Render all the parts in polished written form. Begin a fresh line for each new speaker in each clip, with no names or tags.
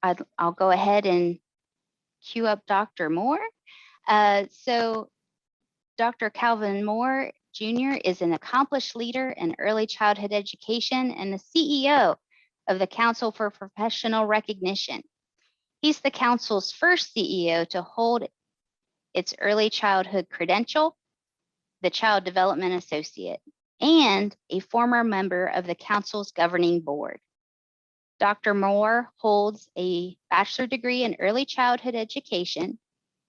I'll go ahead and cue up Dr. Moore. So Dr. Calvin Moore Jr. is an accomplished leader in early childhood education and the CEO of the Council for Professional Recognition. He's the council's first CEO to hold its early childhood credential, the Child Development Associate, and a former member of the council's governing board. Dr. Moore holds a bachelor's degree in early childhood education,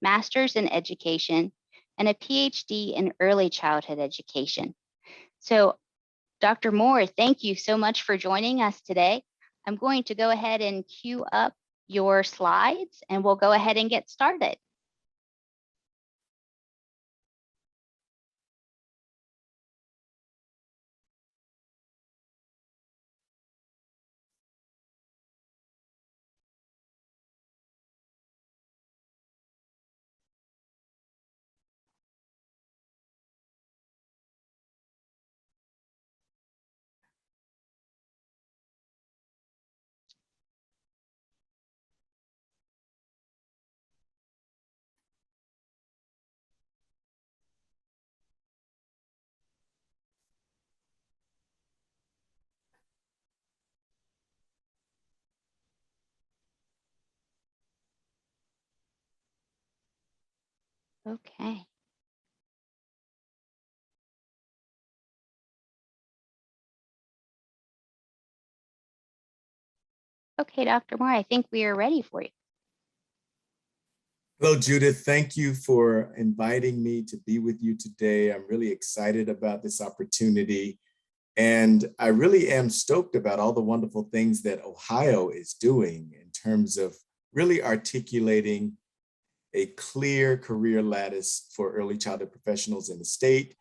master's in education, and a PhD in early childhood education. So, Dr. Moore, thank you so much for joining us today. I'm going to go ahead and cue up your slides, and we'll go ahead and get started. Okay. Okay, Dr. Moore, I think we are ready for you.
Hello, Judith. Thank you for inviting me to be with you today. I'm really excited about this opportunity. And I really am stoked about all the wonderful things that Ohio is doing in terms of really articulating a clear career lattice for early childhood professionals in the state.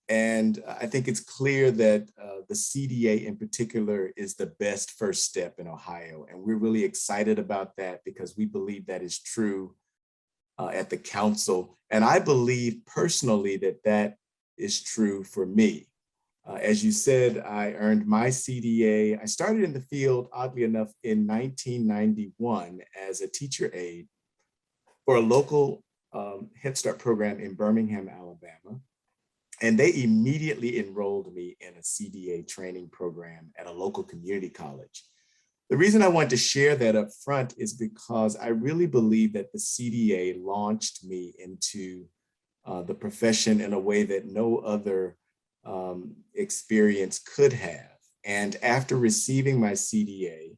And I think it's clear that the CDA in particular is the best first step in Ohio. And we're really excited about that because we believe that is true at the council. And I believe personally that that is true for me. As you said, I earned my CDA. I started in the field, oddly enough, in 1991 as a teacher aide for a local Head Start program in Birmingham, Alabama. And they immediately enrolled me in a CDA training program at a local community college. The reason I want to share that up front is because I really believe that the CDA launched me into the profession in a way that no other experience could have. And after receiving my CDA,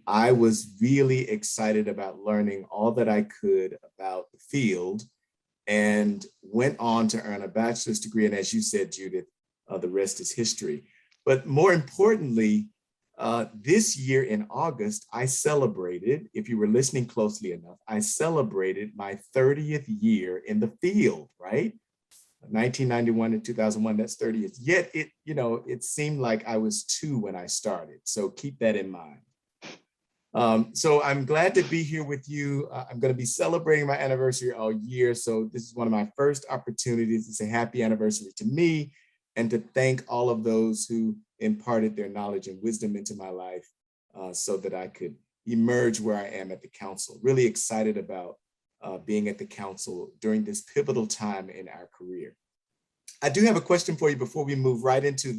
I was really excited about learning all that I could about the field and went on to earn a bachelor's degree. And as you said, Judith, the rest is history. But more importantly, this year in August, I celebrated, if you were listening closely enough, I celebrated my 30th year in the field, right? 1991 and 2001, that's 30 years. Yet it seemed like I was 2 when I started. So keep that in mind. So I'm glad to be here with you. I'm going to be celebrating my anniversary all year. So this is one of my first opportunities to say happy anniversary to me and to thank all of those who imparted their knowledge and wisdom into my life so that I could emerge where I am at the council. Really excited about being at the council during this pivotal time in our career. I do have a question for you before we move right into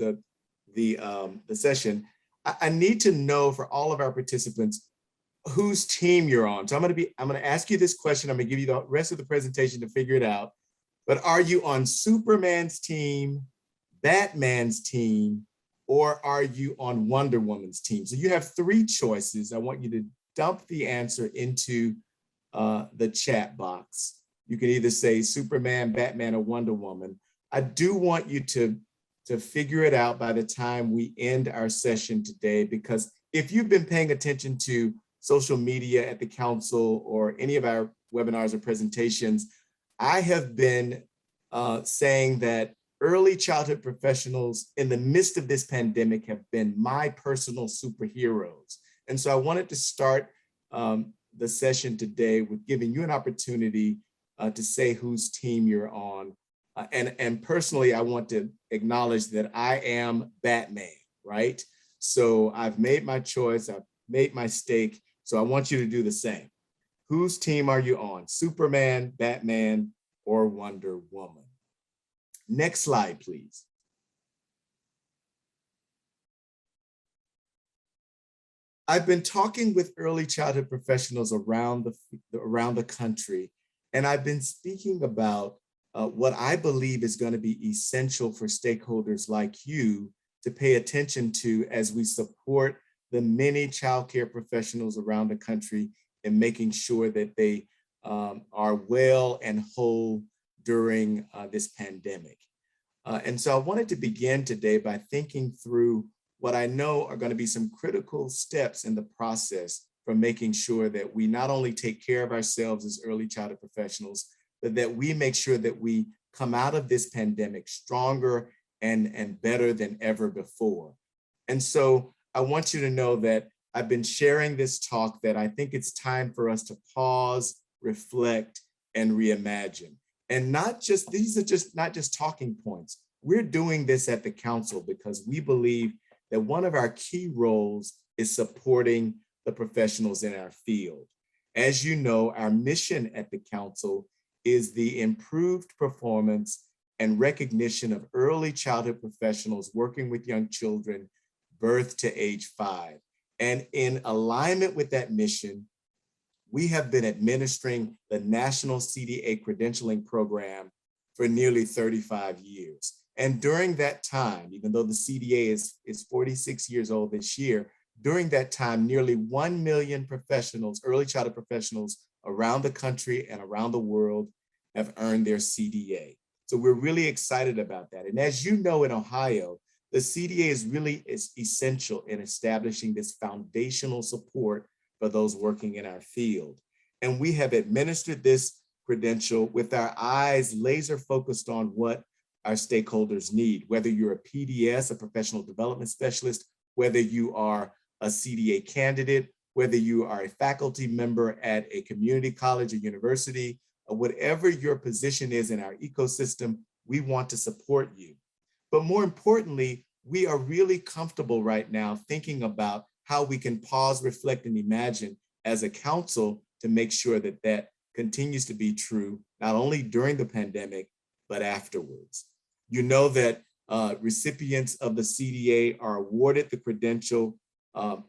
the session. I need to know for all of our participants whose team you're on. So I'm going to ask you this question. I'm going to give you the rest of the presentation to figure it out. But are you on Superman's team, Batman's team, or are you on Wonder Woman's team? So you have 3 choices. I want you to dump the answer into the chat box. You can either say Superman, Batman, or Wonder Woman. I do want you to figure it out by the time we end our session today, because if you've been paying attention to social media at the council or any of our webinars or presentations, I have been saying that early childhood professionals in the midst of this pandemic have been my personal superheroes. And so I wanted to start the session today with giving you an opportunity to say whose team you're on. And personally, I want to acknowledge that I am Batman, right? So I've made my choice. I've made my stake, so I want you to do the same. Whose team are you on? Superman, Batman, or Wonder Woman? Next slide, please. I've been talking with early childhood professionals around the country, and I've been speaking about what I believe is going to be essential for stakeholders like you to pay attention to as we support the many childcare professionals around the country in making sure that they are well and whole during this pandemic. And so I wanted to begin today by thinking through what I know are going to be some critical steps in the process for making sure that we not only take care of ourselves as early childhood professionals, but that we make sure that we come out of this pandemic stronger and better than ever before. And so I want you to know that I've been sharing this talk, that I think it's time for us to pause, reflect, and reimagine. And these are not just talking points. We're doing this at the council because we believe that one of our key roles is supporting the professionals in our field. As you know, our mission at the council is the improved performance and recognition of early childhood professionals working with young children, birth to age 5. And in alignment with that mission, we have been administering the National CDA Credentialing Program for nearly 35 years. And during that time, even though the CDA is 46 years old this year, during that time, nearly 1 million professionals, early childhood professionals around the country and around the world have earned their CDA. So we're really excited about that. And as you know, in Ohio, the CDA is essential in establishing this foundational support for those working in our field. And we have administered this credential with our eyes laser focused on what our stakeholders need, whether you're a PDS, a professional development specialist, whether you are a CDA candidate, whether you are a faculty member at a community college or university, or whatever your position is in our ecosystem, we want to support you. But more importantly, we are really comfortable right now thinking about how we can pause, reflect, and imagine as a council to make sure that that continues to be true, not only during the pandemic, but afterwards. You know that recipients of the CDA are awarded the credential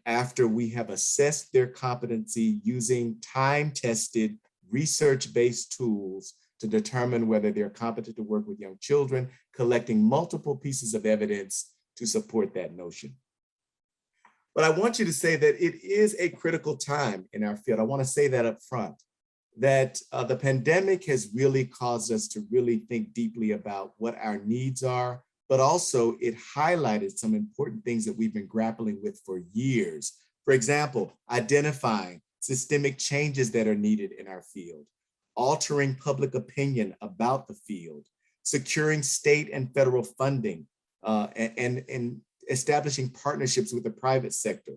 after we have assessed their competency using time-tested, research-based tools to determine whether they're competent to work with young children, collecting multiple pieces of evidence to support that notion. But I want you to say that it is a critical time in our field. I want to say that up front, that the pandemic has really caused us to really think deeply about what our needs are, but also it highlighted some important things that we've been grappling with for years. For example, identifying systemic changes that are needed in our field, altering public opinion about the field, securing state and federal funding, and establishing partnerships with the private sector,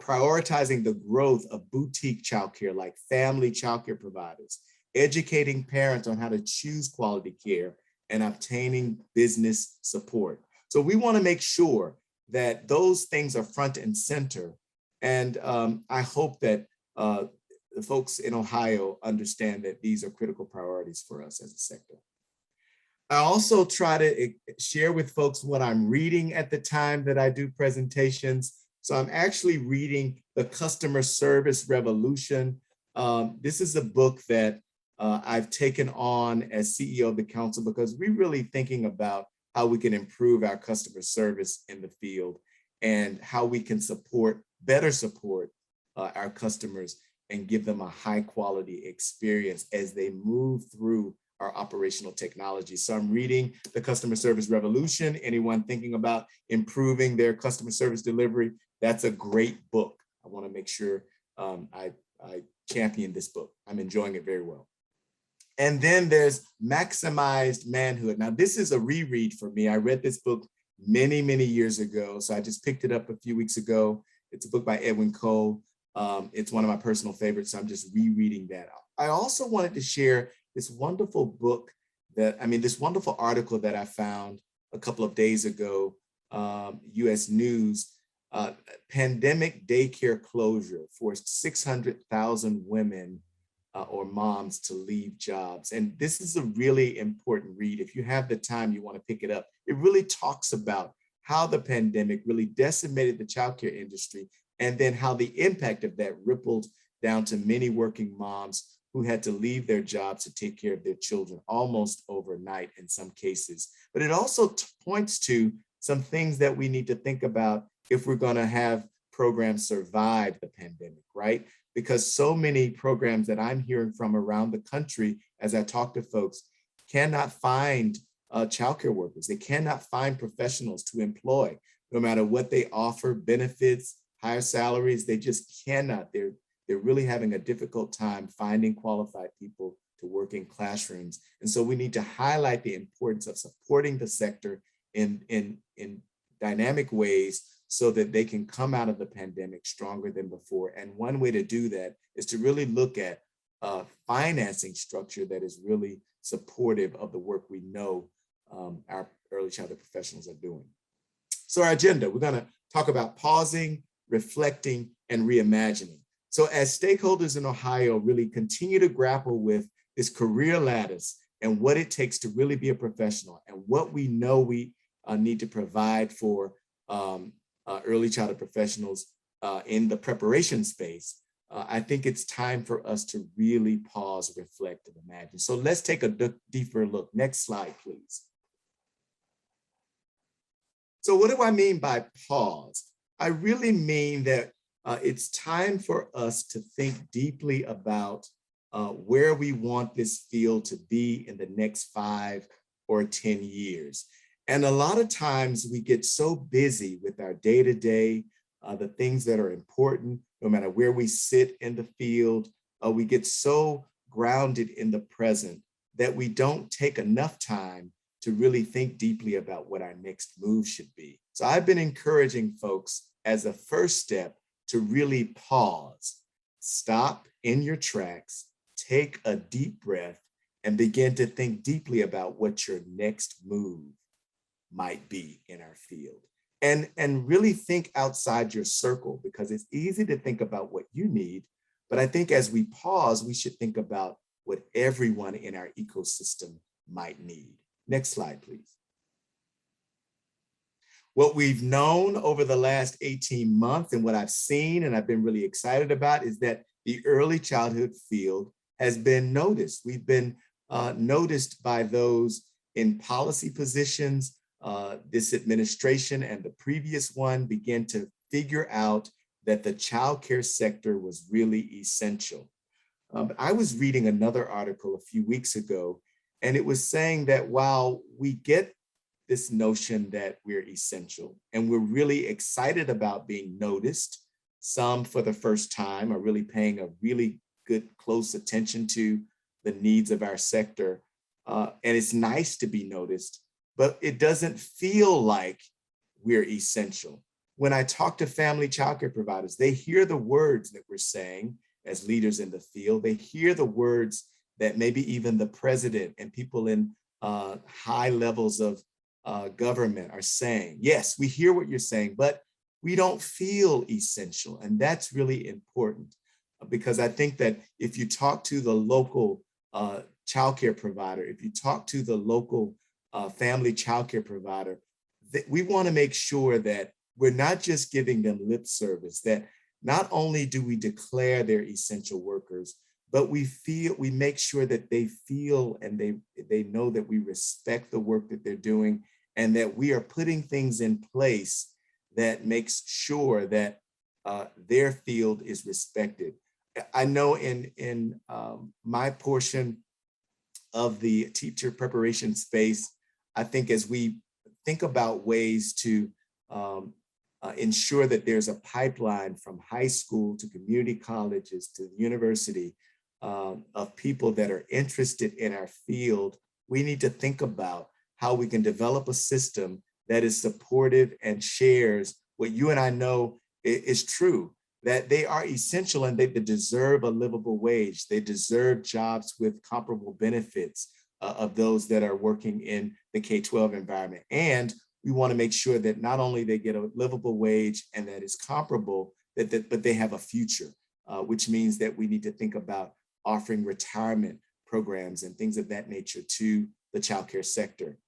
prioritizing the growth of boutique childcare like family childcare providers, educating parents on how to choose quality care, and obtaining business support. So we want to make sure that those things are front and center. And I hope that the folks in Ohio understand that these are critical priorities for us as a sector. I also try to share with folks what I'm reading at the time that I do presentations. So I'm actually reading The Customer Service Revolution. This is a book that I've taken on as CEO of the council because we're really thinking about how we can improve our customer service in the field and how we can better support our customers and give them a high quality experience as they move through our operational technology. So I'm reading The Customer Service Revolution. Anyone thinking about improving their customer service delivery, that's a great book. I want to make sure I champion this book. I'm enjoying it very well. And then there's Maximized Manhood. Now, this is a reread for me. I read this book many, many years ago. So I just picked it up a few weeks ago. It's a book by Edwin Cole. It's one of my personal favorites. So I'm just rereading that. I also wanted to share this wonderful book this wonderful article that I found a couple of days ago, US News, Uh, Pandemic daycare closure forced 600,000 women or moms to leave jobs. And this is a really important read. If you have the time, you want to pick it up. It really talks about how the pandemic really decimated the childcare industry, and then how the impact of that rippled down to many working moms who had to leave their jobs to take care of their children almost overnight in some cases. But it also points to some things that we need to think about if we're going to have programs survive the pandemic, right? Because so many programs that I'm hearing from around the country as I talk to folks cannot find childcare workers. They cannot find professionals to employ, no matter what they offer, benefits, higher salaries. They just cannot. They're really having a difficult time finding qualified people to work in classrooms. And so we need to highlight the importance of supporting the sector in dynamic ways so that they can come out of the pandemic stronger than before. And one way to do that is to really look at a financing structure that is really supportive of the work we know our early childhood professionals are doing. So our agenda, we're gonna talk about pausing, reflecting, and reimagining. So as stakeholders in Ohio really continue to grapple with this career lattice and what it takes to really be a professional and what we know we need to provide for early childhood professionals in the preparation space, I think it's time for us to really pause, reflect, and imagine. So let's take a deeper look. Next slide, please. So what do I mean by pause? I really mean that it's time for us to think deeply about where we want this field to be in the next 5 or 10 years. And a lot of times we get so busy with our day-to-day, the things that are important, no matter where we sit in the field, we get so grounded in the present that we don't take enough time to really think deeply about what our next move should be. So I've been encouraging folks as a first step to really pause, stop in your tracks, take a deep breath, and begin to think deeply about what your next move might be in our field. And really think outside your circle, because it's easy to think about what you need, but I think as we pause, we should think about what everyone in our ecosystem might need. Next slide, please. What we've known over the last 18 months and what I've seen and I've been really excited about is that the early childhood field has been noticed. We've been noticed by those in policy positions. This administration and the previous one began to figure out that the childcare sector was really essential. I was reading another article a few weeks ago, and it was saying that while we get this notion that we're essential and we're really excited about being noticed, some for the first time are really paying a really good close attention to the needs of our sector. And it's nice to be noticed, but it doesn't feel like we're essential. When I talk to family childcare providers, they hear the words that we're saying as leaders in the field. They hear the words that maybe even the president and people in high levels of government are saying. Yes, we hear what you're saying, but we don't feel essential. And that's really important, because I think that if you talk to the local childcare provider, if you talk to the local family childcare provider, we want to make sure that we're not just giving them lip service, that not only do we declare they're essential workers, but we make sure that they feel and they know that we respect the work that they're doing and that we are putting things in place that makes sure that their field is respected. I know in my portion of the teacher preparation space, I think as we think about ways to ensure that there's a pipeline from high school to community colleges to the university of people that are interested in our field, we need to think about how we can develop a system that is supportive and shares what you and I know is true, that they are essential and they deserve a livable wage. They deserve jobs with comparable benefits of those that are working in the K-12 environment. And we want to make sure that not only they get a livable wage and that is comparable, but they have a future, which means that we need to think about offering retirement programs and things of that nature to the childcare sector.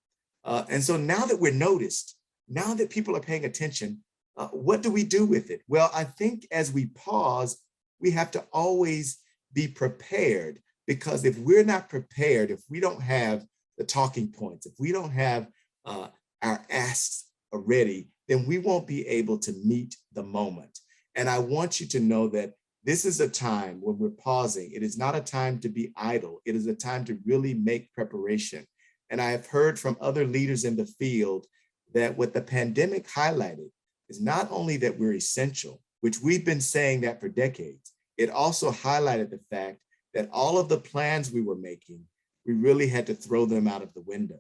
And so now that we're noticed, now that people are paying attention, what do we do with it? Well, I think as we pause, we have to always be prepared, because if we're not prepared, if we don't have the talking points, if we don't have our asks ready, then we won't be able to meet the moment. And I want you to know that this is a time when we're pausing. It is not a time to be idle. It is a time to really make preparation. And I have heard from other leaders in the field that what the pandemic highlighted is not only that we're essential, which we've been saying that for decades, it also highlighted the fact that all of the plans we were making, we really had to throw them out of the window.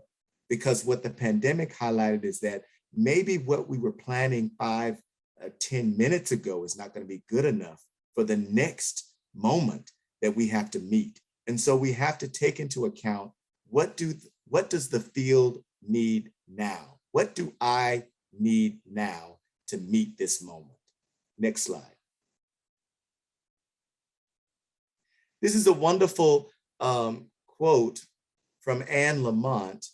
Because what the pandemic highlighted is that maybe what we were planning 10 minutes ago is not going to be good enough for the next moment that we have to meet. And so we have to take into account, what does the field need now? What do I need now to meet this moment? Next slide. This is a wonderful quote from Anne Lamott,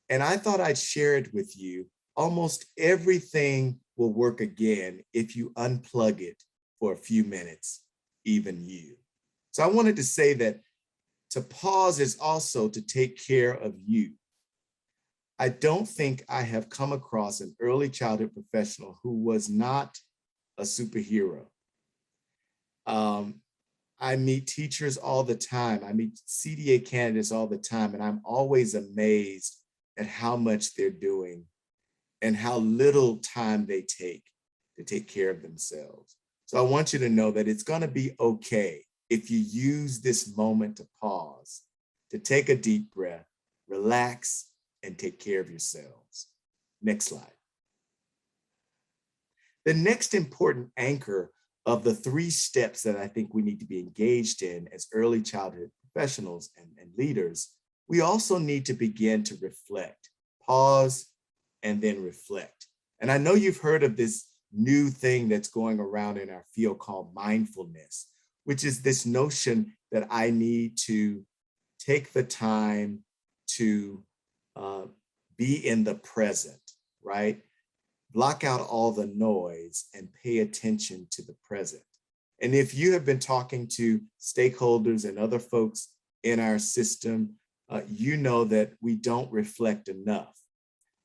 and I thought I'd share it with you. Almost everything will work again if you unplug it for a few minutes, even you. So I wanted to say that to pause is also to take care of you. I don't think I have come across an early childhood professional who was not a superhero. I meet teachers all the time. I meet CDA candidates all the time, and I'm always amazed at how much they're doing and how little time they take to take care of themselves. So I want you to know that it's going to be okay if you use this moment to pause, to take a deep breath, relax, and take care of yourselves. Next slide. The next important anchor of the 3 steps that I think we need to be engaged in as early childhood professionals and leaders, we also need to begin to reflect, pause, and then reflect. And I know you've heard of this new thing that's going around in our field called mindfulness, which is this notion that I need to take the time to be in the present, right? Block out all the noise and pay attention to the present. And if you have been talking to stakeholders and other folks in our system, you know that we don't reflect enough.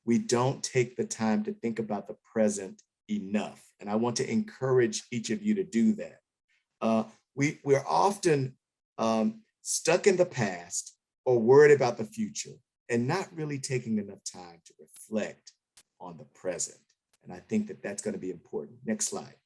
We don't take the time to think about the present enough. And I want to encourage each of you to do that. We're often stuck in the past or worried about the future and not really taking enough time to reflect on the present. And I think that that's going to be important. Next slide.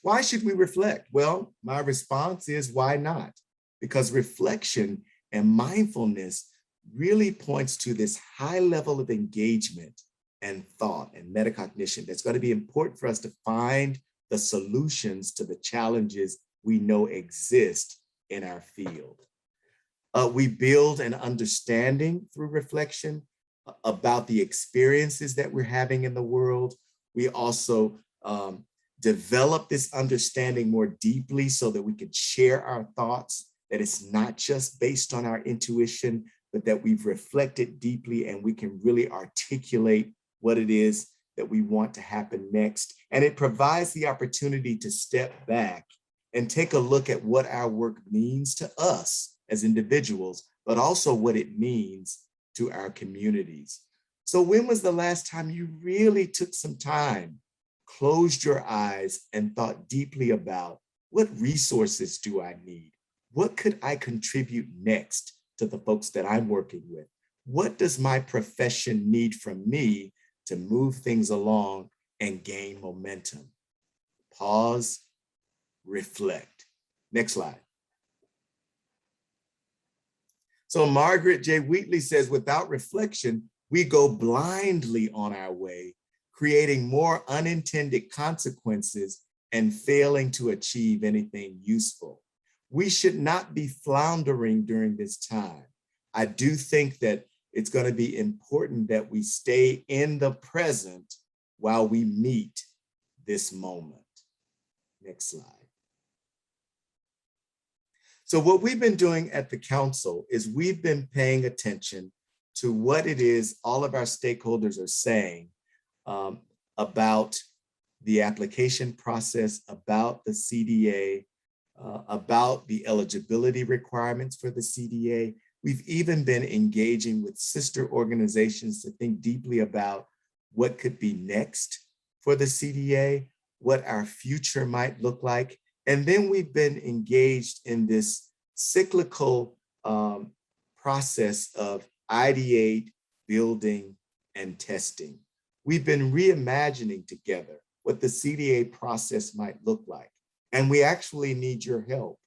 Why should we reflect? Well, my response is why not? Because reflection and mindfulness really points to this high level of engagement and thought and metacognition that's going to be important for us to find the solutions to the challenges we know exist in our field. We build an understanding through reflection about the experiences that we're having in the world. We also develop this understanding more deeply so that we can share our thoughts, that it's not just based on our intuition, but that we've reflected deeply and we can really articulate what it is that we want to happen next. And it provides the opportunity to step back and take a look at what our work means to us as individuals, but also what it means to our communities. So when was the last time you really took some time, closed your eyes, and thought deeply about what resources do I need? What could I contribute next to the folks that I'm working with? What does my profession need from me to move things along and gain momentum? Pause, reflect. Next slide. So Margaret J. Wheatley says, without reflection, we go blindly on our way, creating more unintended consequences and failing to achieve anything useful. We should not be floundering during this time. I do think that it's going to be important that we stay in the present while we meet this moment. Next slide. So what we've been doing at the council is we've been paying attention to what it is all of our stakeholders are saying about the application process, about the CDA, about the eligibility requirements for the CDA. We've even been engaging with sister organizations to think deeply about what could be next for the CDA, what our future might look like. And then we've been engaged in this cyclical process of ideate, building, and testing. We've been reimagining together what the CDA process might look like. And we actually need your help.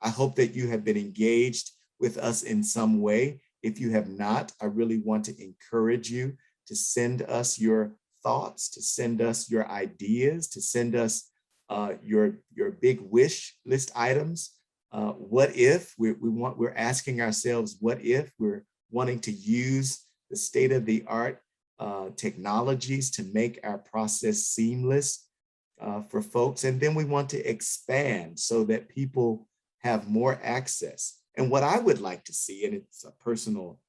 I hope that you have been engaged with us in some way. If you have not, I really want to encourage you to send us your thoughts, to send us your ideas, to send us your big wish list items. What if we're asking ourselves, what if we're wanting to use the state-of-the-art technologies to make our process seamless for folks. And then we want to expand so that people have more access. And what I would like to see, and it's a personal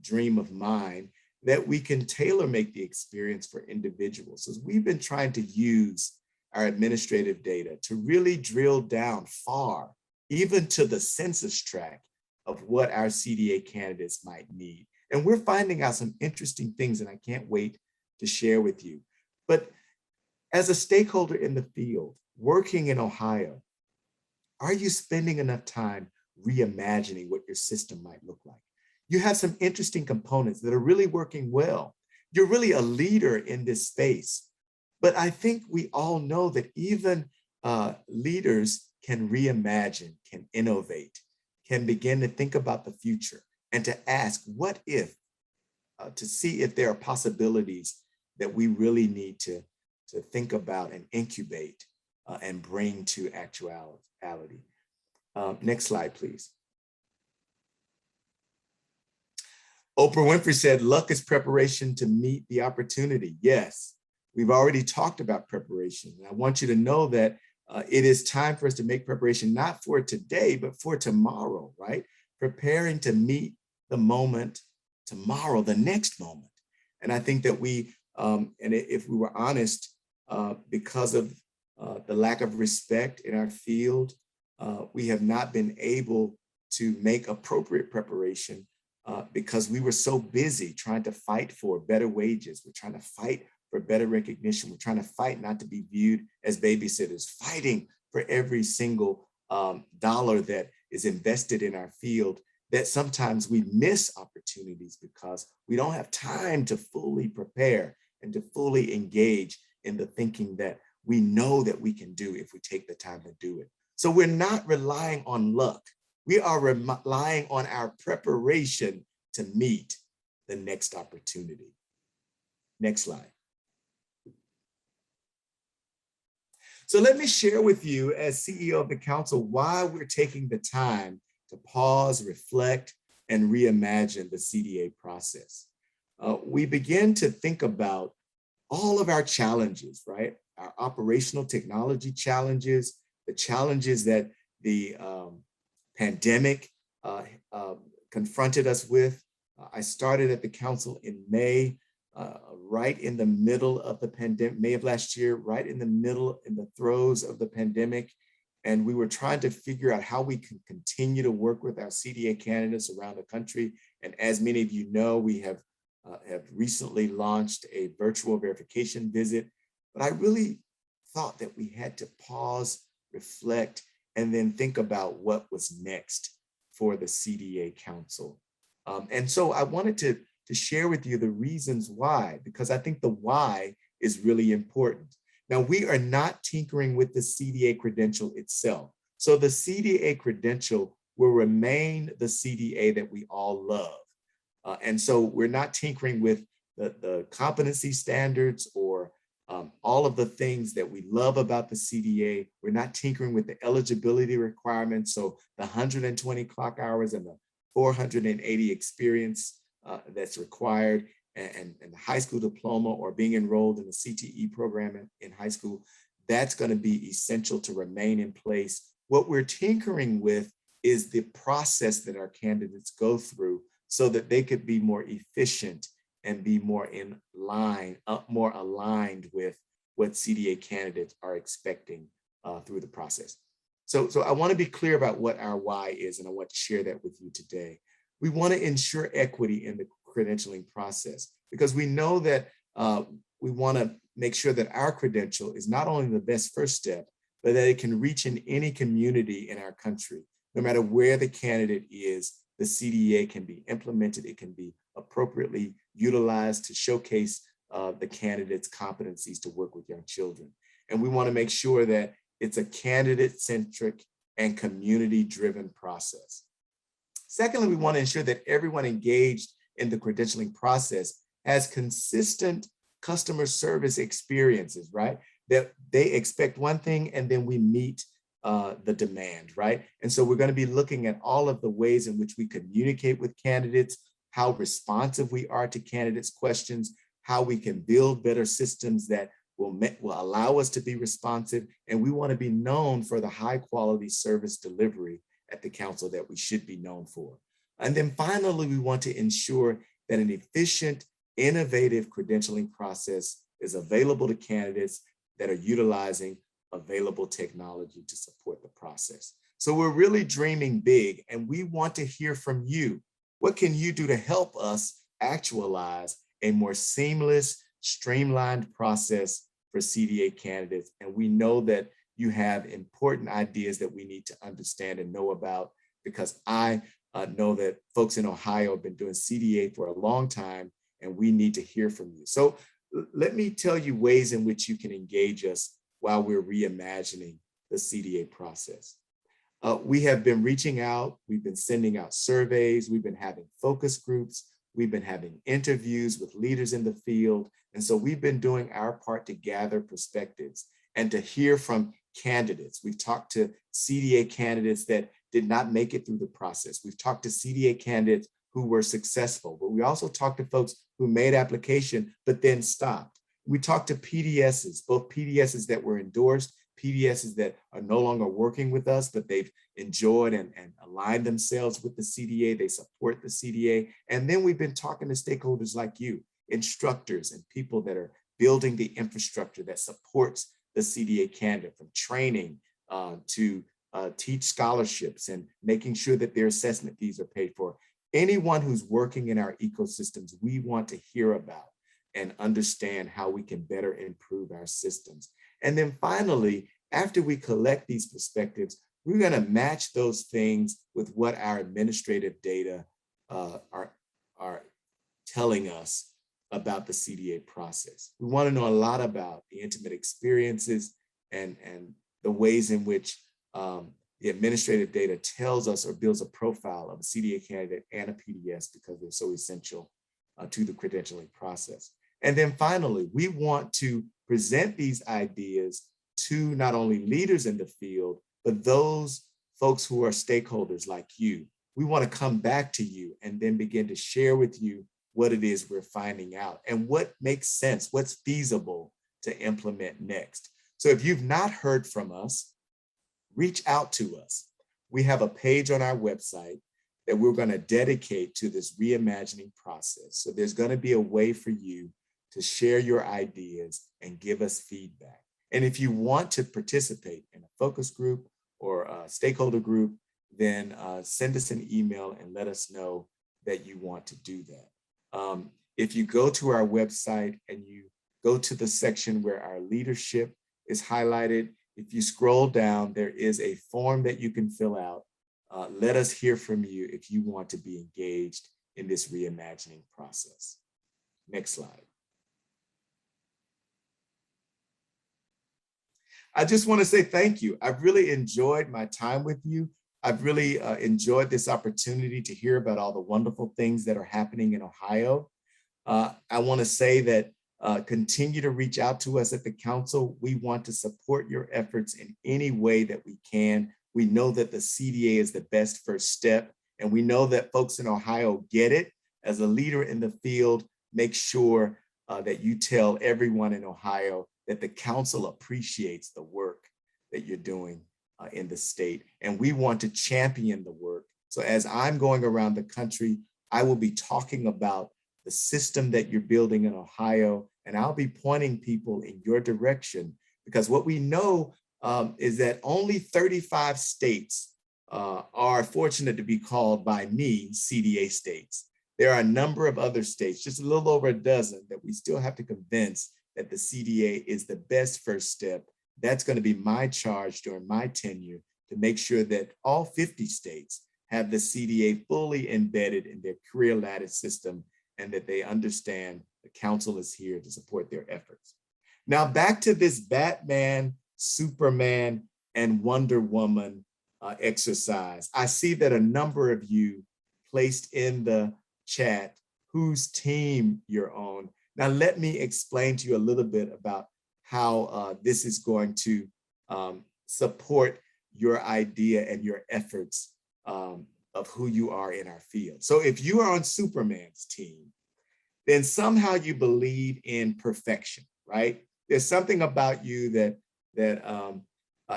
dream of mine, that we can tailor make the experience for individuals. So we've been trying to use our administrative data to really drill down far, even to the census tract of what our CDA candidates might need. And we're finding out some interesting things, and I can't wait to share with you. But as a stakeholder in the field, working in Ohio, are you spending enough time reimagining what your system might look like? You have some interesting components that are really working well. You're really a leader in this space. But I think we all know that even leaders can reimagine, can innovate, can begin to think about the future and to ask, what if, to see if there are possibilities that we really need to think about and incubate and bring to actuality. Next slide, please. Oprah Winfrey said, luck is preparation to meet the opportunity. Yes, we've already talked about preparation. And I want you to know that it is time for us to make preparation, not for today, but for tomorrow, right? Preparing to meet the moment tomorrow, the next moment. And I think that we, and if we were honest, because of the lack of respect in our field, we have not been able to make appropriate preparation because we were so busy trying to fight for better wages. We're trying to fight for better recognition. We're trying to fight not to be viewed as babysitters, fighting for every single dollar that is invested in our field, that sometimes we miss opportunities because we don't have time to fully prepare and to fully engage in the thinking that we know that we can do if we take the time to do it. So we're not relying on luck. We are relying on our preparation to meet the next opportunity. Next slide. So let me share with you as CEO of the council why we're taking the time to pause, reflect, and reimagine the CDA process. We begin to think about all of our challenges, right? Our operational technology challenges, the challenges that the pandemic confronted us with. I started at the council in May, right in the middle of the pandemic, May of last year, right in the throes of the pandemic. And we were trying to figure out how we can continue to work with our CDA candidates around the country. And as many of you know, we have recently launched a virtual verification visit. But I really thought that we had to pause, reflect, and then think about what was next for the CDA Council. And so I wanted to share with you the reasons why, because I think the why is really important. Now, we are not tinkering with the CDA credential itself. So the CDA credential will remain the CDA that we all love. And so we're not tinkering with the competency standards or all of the things that we love about the CDA. We're not tinkering with the eligibility requirements. So the 120 clock hours and the 480 experience that's required, and the high school diploma or being enrolled in the CTE program in high school, that's going to be essential to remain in place. What we're tinkering with is the process that our candidates go through so that they could be more efficient and be more in line, more aligned with what CDA candidates are expecting through the process. So I want to be clear about what our why is, and I want to share that with you today. We want to ensure equity in the credentialing process because we know that we want to make sure that our credential is not only the best first step, but that it can reach in any community in our country. No matter where the candidate is, the CDA can be implemented. It can be appropriately utilized to showcase the candidate's competencies to work with young children. And we want to make sure that it's a candidate-centric and community-driven process. Secondly, we want to ensure that everyone engaged in the credentialing process has consistent customer service experiences, right? That they expect one thing and then we meet the demand, right? And so we're going to be looking at all of the ways in which we communicate with candidates, how responsive we are to candidates' questions, how we can build better systems that will allow us to be responsive. And we want to be known for the high quality service delivery at the council that we should be known for. And then finally, we want to ensure that an efficient, innovative credentialing process is available to candidates that are utilizing available technology to support the process. So we're really dreaming big, and we want to hear from you. What can you do to help us actualize a more seamless, streamlined process for CDA candidates? And we know that you have important ideas that we need to understand and know about, because I know that folks in Ohio have been doing CDA for a long time, and we need to hear from you. So let me tell you ways in which you can engage us while we're reimagining the CDA process. We have been reaching out, we've been sending out surveys, we've been having focus groups, we've been having interviews with leaders in the field. And so we've been doing our part to gather perspectives and to hear from candidates. We've talked to CDA candidates that did not make it through the process. We've talked to CDA candidates who were successful, but we also talked to folks who made application, but then stopped. We talked to PDSs, both PDSs that were endorsed, PDSs that are no longer working with us, but they've enjoyed and aligned themselves with the CDA, they support the CDA. And then we've been talking to stakeholders like you, instructors and people that are building the infrastructure that supports the CDA candidate, from training to teach scholarships and making sure that their assessment fees are paid for. Anyone who's working in our ecosystems, we want to hear about and understand how we can better improve our systems. And then finally, after we collect these perspectives, we're going to match those things with what our administrative data are telling us about the CDA process. We want to know a lot about the intimate experiences and the ways in which the administrative data tells us or builds a profile of a CDA candidate and a PDS, because they're so essential to the credentialing process. And then finally, we want to present these ideas to not only leaders in the field, but those folks who are stakeholders like you. We want to come back to you and then begin to share with you what it is we're finding out and what makes sense, what's feasible to implement next. So if you've not heard from us, reach out to us. We have a page on our website that we're going to dedicate to this reimagining process. So there's going to be a way for you to share your ideas and give us feedback. And if you want to participate in a focus group or a stakeholder group, then send us an email and let us know that you want to do that. If you go to our website and you go to the section where our leadership is highlighted, if you scroll down, there is a form that you can fill out. Let us hear from you if you want to be engaged in this reimagining process. Next slide. I just want to say thank you. I've really enjoyed my time with you. I've really enjoyed this opportunity to hear about all the wonderful things that are happening in Ohio. I want to say that continue to reach out to us at the council. We want to support your efforts in any way that we can. We know that the CDA is the best first step, and we know that folks in Ohio get it. as a leader in the field, make sure that you tell everyone in Ohio that the council appreciates the work that you're doing in the state. And we want to champion the work. So as I'm going around the country, I will be talking about the system that you're building in Ohio, and I'll be pointing people in your direction, because what we know is that only 35 states are fortunate to be called by me CDA states. There are a number of other states, just a little over a dozen, that we still have to convince that the CDA is the best first step. That's going to be my charge during my tenure, to make sure that all 50 states have the CDA fully embedded in their career ladder system, and that they understand the council is here to support their efforts. Now back to this Batman, Superman, and Wonder Woman exercise. I see that a number of you placed in the chat whose team you're on. Now let me explain to you a little bit about how this is going to support your idea and your efforts of who you are in our field. So if you are on Superman's team, then somehow you believe in perfection, right? There's something about you that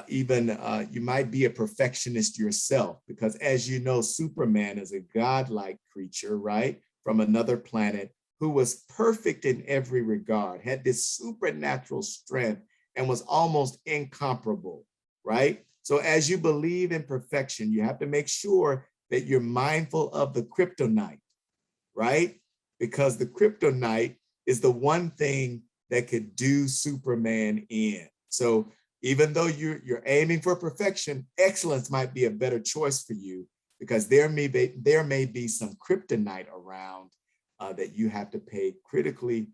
even you might be a perfectionist yourself, because as you know, Superman is a godlike creature, right? From another planet, who was perfect in every regard, had this supernatural strength, and was almost incomparable, right? So as you believe in perfection, you have to make sure that you're mindful of the kryptonite, right? Because the kryptonite is the one thing that could do Superman in. So even though you're aiming for perfection, excellence might be a better choice for you, because there may be some kryptonite around that you have to pay critically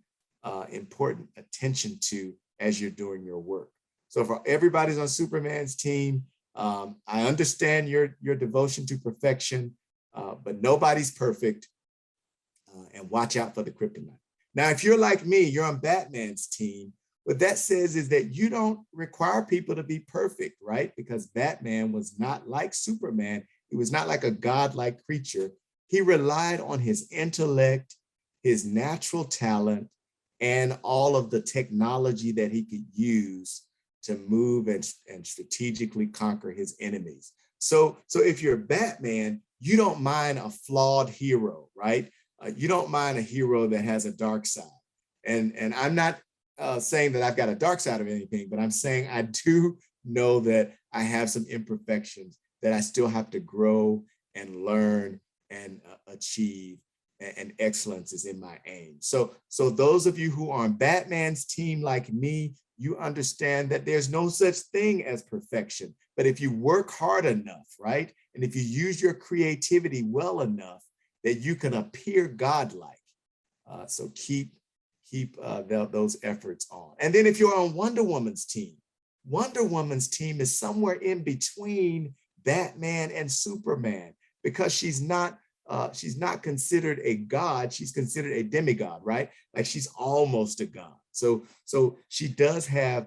important attention to as you're doing your work. So for everybody's on Superman's team, I understand your devotion to perfection, but nobody's perfect, and watch out for the kryptonite. Now, if you're like me, you're on Batman's team. What that says is that you don't require people to be perfect, right? Because Batman was not like Superman. He was not like a godlike creature. He relied on his intellect, his natural talent, and all of the technology that he could use to move and strategically conquer his enemies. So if you're Batman, you don't mind a flawed hero, right? You don't mind a hero that has a dark side. And I'm not saying that I've got a dark side of anything, but I'm saying I do know that I have some imperfections that I still have to grow and learn and achieve, and excellence is in my aim. So those of you who are on Batman's team like me, you understand that there's no such thing as perfection. But if you work hard enough, right? And if you use your creativity well enough, that you can appear godlike. So keep those efforts on. And then if you're on Wonder Woman's team is somewhere in between Batman and Superman, because she's not considered a god, she's considered a demigod, right? Like she's almost a god. So she does have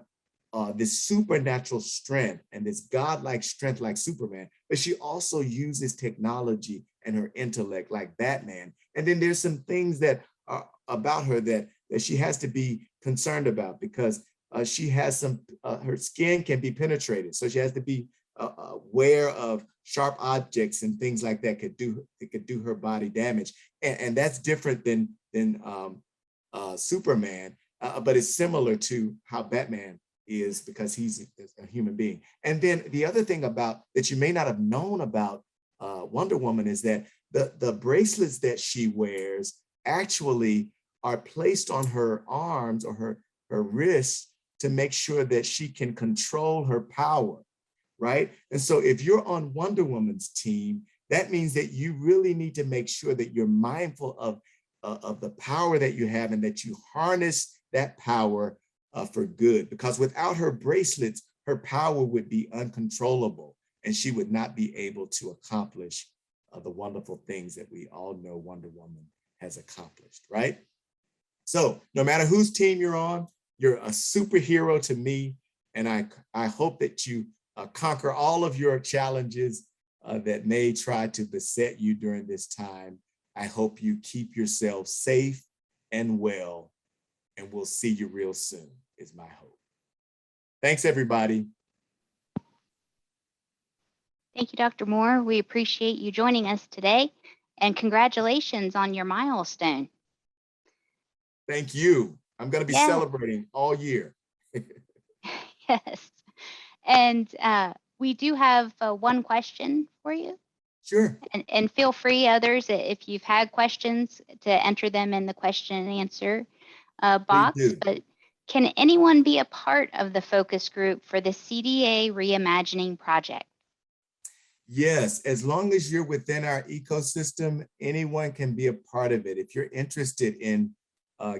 this supernatural strength and this godlike strength like Superman, but she also uses technology and her intellect like Batman. And then there's some things that are about her that she has to be concerned about, because she has some, her skin can be penetrated. So she has to be aware of sharp objects and things like that could do her body damage. And that's different than Superman, but it's similar to how Batman is, because he's a human being. And then the other thing about that you may not have known about Wonder Woman is that the bracelets that she wears actually are placed on her arms or her wrists to make sure that she can control her power, right? And so if you're on Wonder Woman's team, that means that you really need to make sure that you're mindful of the power that you have, and that you harness that power for good, because without her bracelets, her power would be uncontrollable, and she would not be able to accomplish the wonderful things that we all know Wonder Woman has accomplished, right? So no matter whose team you're on, you're a superhero to me, and I hope that you conquer all of your challenges that may try to beset you during this time. I hope you keep yourself safe and well, and we'll see you real soon, is my hope. Thanks, everybody.
Thank you, Dr. Moore. We appreciate you joining us today, and congratulations on your milestone.
Thank you. I'm going to be celebrating all year.
Yes. And we do have one question for you.
Sure.
And feel free, others, if you've had questions, to enter them in the question and answer box. But can anyone be a part of the focus group for the CDA Reimagining project?
Yes, as long as you're within our ecosystem, anyone can be a part of it. If you're interested in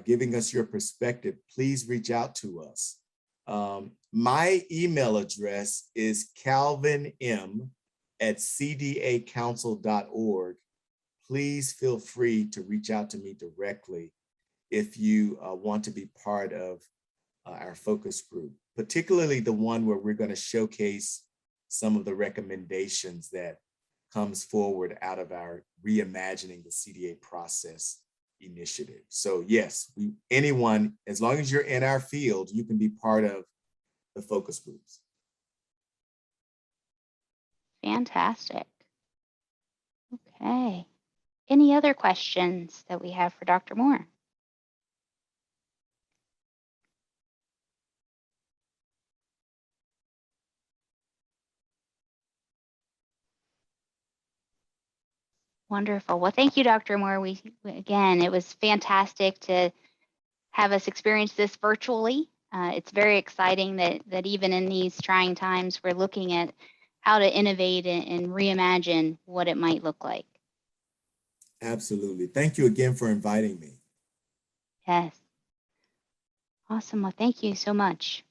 giving us your perspective, please reach out to us. My email address is calvinem@cdacouncil.org. Please feel free to reach out to me directly if you want to be part of our focus group, particularly the one where we're going to showcase some of the recommendations that comes forward out of our Reimagining the CDA process initiative. So yes, anyone, as long as you're in our field, you can be part of the focus groups.
Fantastic. Okay. Any other questions that we have for Dr. Moore? Wonderful. Well, thank you, Dr. Moore. Again, it was fantastic to have us experience this virtually. It's very exciting that even in these trying times, we're looking at how to innovate and reimagine what it might look like.
Absolutely. Thank you again for inviting me.
Yes. Awesome. Well, thank you so much.